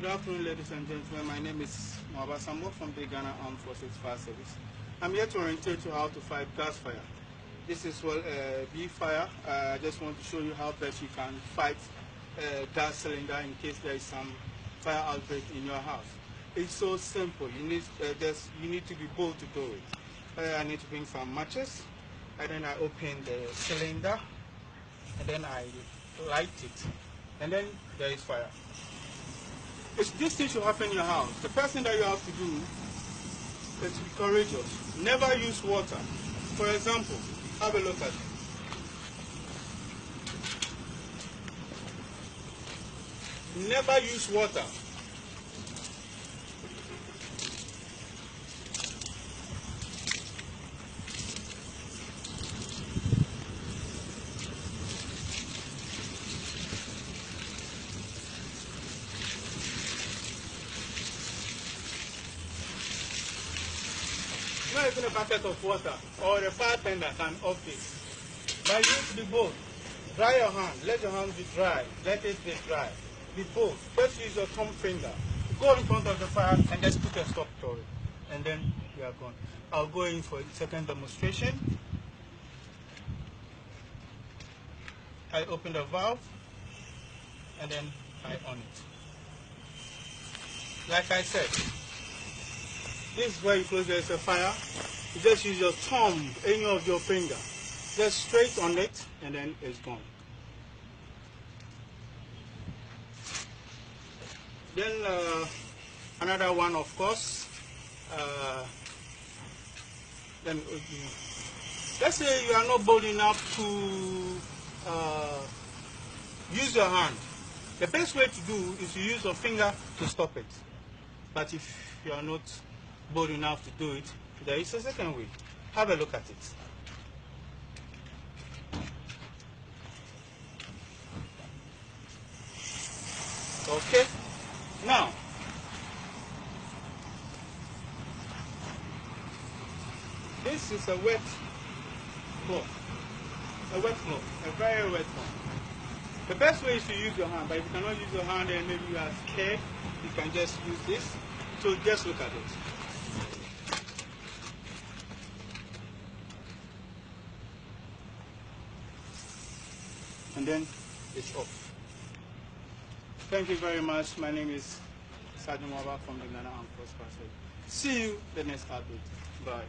Good afternoon, ladies and gentlemen. My name is Mwaba Sambo from the Ghana Armed Forces Fire Service. I'm here to orientate you how to fight gas fire. This is bee fire. I just want to show you how best you can fight gas cylinder in case there is some fire outbreak in your house. It's so simple. You need to be bold to do it. I need to bring some matches, and then I open the cylinder, and then I light it, and then there is fire. This thing should happen in your house. The first thing that you have to do is to be courageous. Never use water. For example, have a look at it. Never use water. Not even a bucket of water or a fire tender can off it. But use the both. Dry your hand. Let your hand be dry. Let it be dry. Be both. Just use your thumb finger. Go in front of the fire and just put a stop to it. And then you are gone. I'll go in for a second demonstration. I open the valve and then I on it. Like I said, this is where you close. There's a fire. You just use your thumb, any of your finger, just straight on it, and then it's gone. Then another one, of course. Then let's say you are not bold enough to use your hand. The best way to do is to use your finger to stop it. But if you are not bold enough to do it, there is a second way. Have a look at it. Okay? Now, this is a wet cloth. A wet cloth. A very wet one. The best way is to use your hand, but if you cannot use your hand and maybe you are scared, you can just use this. So just look at it. And then it's off. Thank you very much. My name is Sergeant Mwaba from the Ghana Armed Forces. See you the next update. Bye.